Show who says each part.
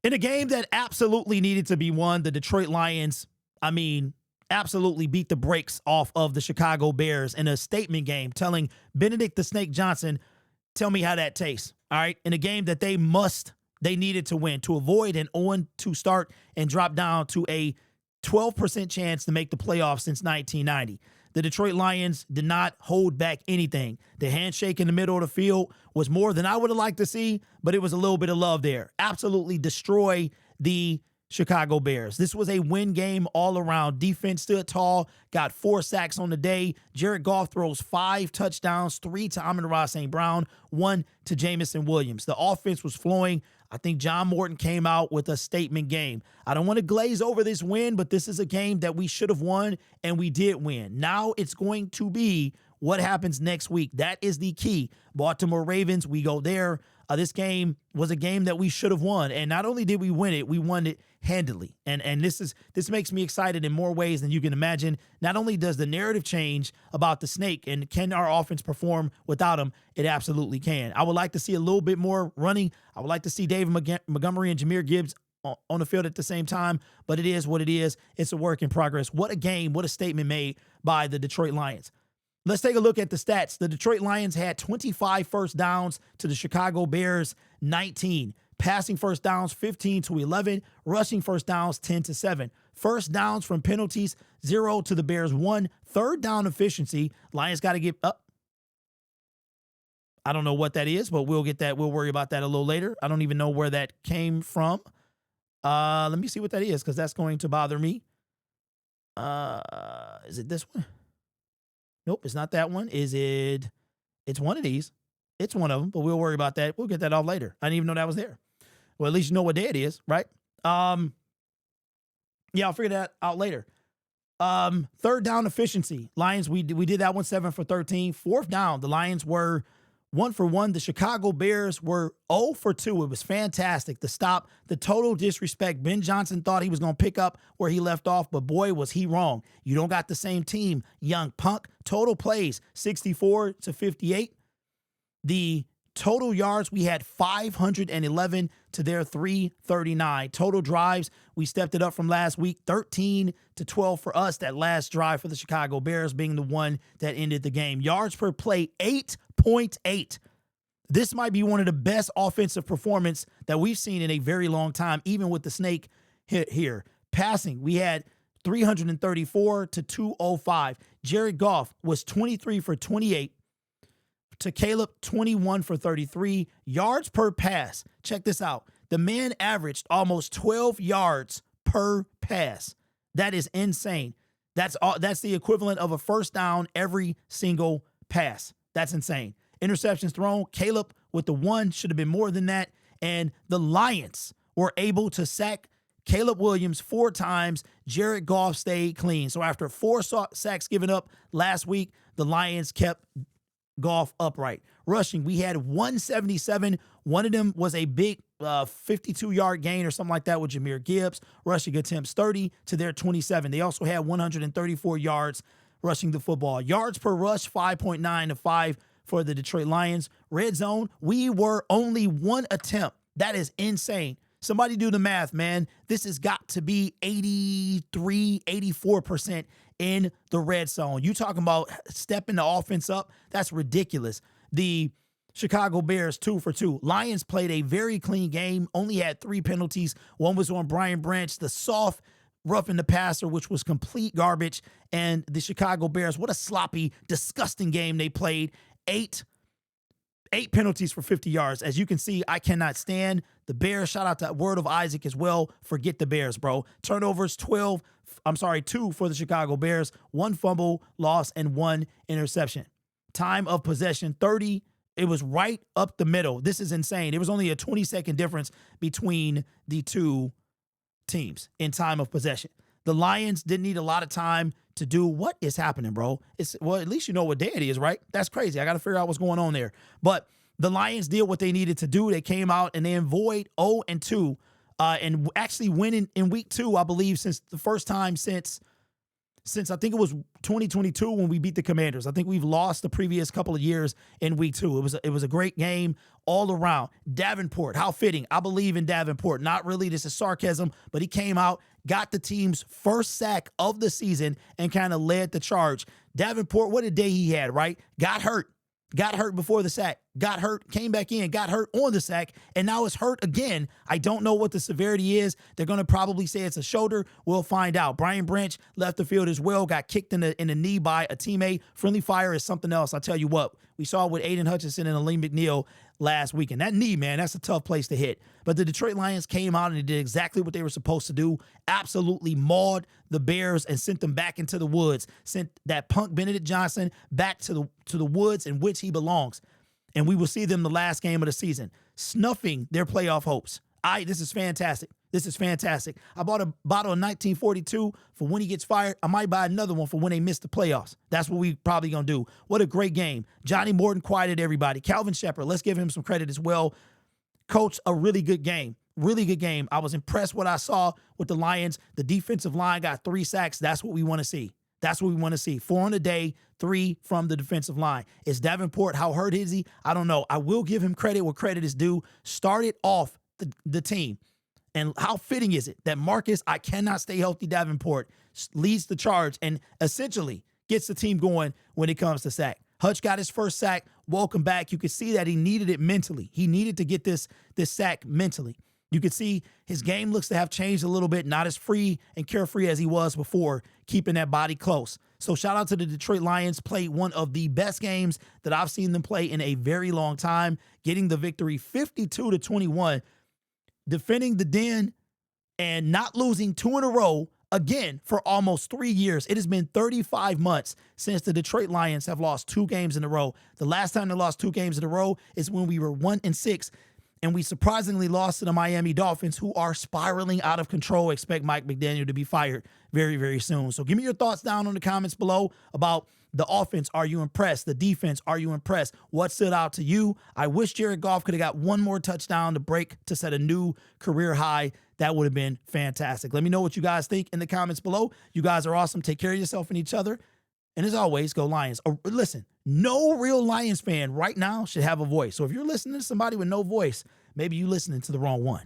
Speaker 1: In a game that absolutely needed to be won, the Detroit Lions, absolutely beat the brakes off of the Chicago Bears in a statement game, telling Benedict the Snake Johnson, tell me how that tastes. All right. In a game that they needed to win to avoid an 0-2 start and drop down to a 12% chance to make the playoffs since 1990. The Detroit Lions did not hold back anything. The handshake in the middle of the field was more than I would have liked to see, but it was a little bit of love there. Absolutely destroy the Chicago Bears. This was a win game all around. Defense stood tall, got 4 sacks on the day. Jared Goff throws 5 touchdowns, 3 to Amon-Ra St. Brown, 1 to Jamison Williams. The offense was flowing. I think John Morton came out with a statement game. I don't want to glaze over this win, but this is a game that we should have won, and we did win. Now it's going to be what happens next week. That is the key. Baltimore Ravens, we go there. This game was a game that we should have won, and not only did we win it, we won it handily. And this makes me excited in more ways than you can imagine. Not only does the narrative change about the Snake and can our offense perform without him, it absolutely can. I would like to see a little bit more running. I would like to see David Montgomery and Jahmyr Gibbs on the field at the same time, but it is what it is. It's a work in progress. What a game, what a statement made by the Detroit Lions. Let's take a look at the stats. The Detroit Lions had 25 first downs to the Chicago Bears 19. Passing first downs 15 to 11. Rushing first downs 10 to 7. First downs from penalties 0 to the Bears 1. Third down efficiency. Lions got to get up. I don't know what that is, but we'll get that. We'll worry about that a little later. I don't even know where that came from. Let me see what that is, because that's going to bother me. Is it this one? Nope, it's not that one. Is it? It's one of these. It's one of them, but we'll worry about that. We'll get that off later. I didn't even know that was there. Well, at least you know what day it is, right? Yeah, I'll figure that out later. Third down efficiency. Lions, we did that one 7 for 13. Fourth down, the Lions were 1 for 1. The Chicago Bears were 0 for 2. It was fantastic. The stop, the total disrespect. Ben Johnson thought he was going to pick up where he left off, but boy, was he wrong. You don't got the same team, young punk. Total plays, 64 to 58. The total yards, we had 511 to their 339. Total drives, we stepped it up from last week, 13 to 12 for us. That last drive for the Chicago Bears being the one that ended the game. Yards per play, 8.8. This might be one of the best offensive performance that we've seen in a very long time, even with the Snake hit here. Passing, we had 334 to 205. Jared Goff was 23 for 28. To Caleb, 21 for 33. Yards per pass. Check this out. The man averaged almost 12 yards per pass. That is insane. That's the equivalent of a first down every single pass. That's insane. Interceptions thrown. Caleb with the 1 should have been more than that. And the Lions were able to sack Caleb Williams 4 times. Jared Goff stayed clean. So after 4 sacks given up last week, the Lions kept Goff upright. Rushing, we had 177. One of them was a big 52-yard gain or something like that with Jahmyr Gibbs. Rushing attempts 30 to their 27. They also had 134 yards rushing the football. Yards per rush, 5.9 to 5 for the Detroit Lions. Red zone, we were only 1 attempt. That is insane. Somebody do the math, man. This has got to be 83, 84% in the red zone. You talking about stepping the offense up? That's ridiculous. The Chicago Bears, 2 for 2. Lions played a very clean game, only had 3 penalties. One was on Brian Branch, the soft roughing the passer, which was complete garbage. And the Chicago Bears, what a sloppy, disgusting game they played. 8 penalties for 50 yards. As you can see, I cannot stand the Bears. Shout out to Word of Isaac as well. Forget the Bears, bro. Turnovers, 2 for the Chicago Bears. 1 fumble loss and 1 interception. Time of possession, 30. It was right up the middle. This is insane. There was only a 20-second difference between the two teams in time of possession. The Lions didn't need a lot of time to do what is happening, bro. Well, at least you know what day it is, right? That's crazy. I got to figure out what's going on there. But the Lions did what they needed to do. They came out and they avoid 0-2 and actually winning in week 2, I believe, since the first time since since I think it was 2022 when we beat the Commanders. I think we've lost the previous couple of years in week 2. It was a great game all around. Davenport, how fitting. I believe in Davenport. Not really, this is sarcasm, but he came out, got the team's first sack of the season, and kind of led the charge. Davenport, what a day he had, right? Got hurt before the sack, got hurt, came back in, got hurt on the sack, and now it's hurt again. I don't know what the severity is. They're going to probably say it's a shoulder. We'll find out. Brian Branch left the field as well, got kicked in the knee by a teammate. Friendly fire is something else. I'll tell you what, we saw with Aiden Hutchinson and Aleem McNeil last weekend. That knee, man, that's a tough place to hit. But the Detroit Lions came out and they did exactly what they were supposed to do. Absolutely mauled the Bears and sent them back into the woods. Sent that punk Benedict Johnson back to the woods in which he belongs. And we will see them the last game of the season, snuffing their playoff hopes. This is fantastic. This is fantastic. I bought a bottle of 1942 for when he gets fired. I might buy another one for when they miss the playoffs. That's what we probably going to do. What a great game. Johnny Morton quieted everybody. Calvin Shepard, let's give him some credit as well. Coach, a really good game. Really good game. I was impressed what I saw with the Lions. The defensive line got 3 sacks. That's what we want to see. That's what we want to see. 4 on a day, 3 from the defensive line. Is Davenport, how hurt is he? I don't know. I will give him credit where credit is due. Started off the team. And how fitting is it that Marcus, I cannot stay healthy Davenport, leads the charge and essentially gets the team going when it comes to sack. Hutch got his first sack. Welcome back. You could see that he needed it mentally. He needed to get this sack mentally. You could see his game looks to have changed a little bit, not as free and carefree as he was before, keeping that body close. So shout out to the Detroit Lions. Played one of the best games that I've seen them play in a very long time, getting the victory 52-21. Defending the den and not losing 2 in a row again for almost 3 years. It has been 35 months since the Detroit Lions have lost 2 games in a row. The last time they lost 2 games in a row is when we were 1-6, and we surprisingly lost to the Miami Dolphins, who are spiraling out of control. Expect Mike McDaniel to be fired very, very soon. So give me your thoughts down in the comments below about the offense. Are you impressed? The defense, are you impressed? What stood out to you? I wish Jared Goff could have got one more touchdown to break to set a new career high. That would have been fantastic. Let me know what you guys think in the comments below. You guys are awesome. Take care of yourself and each other. And as always, go Lions. Listen, no real Lions fan right now should have a voice. So if you're listening to somebody with no voice, maybe you're listening to the wrong one.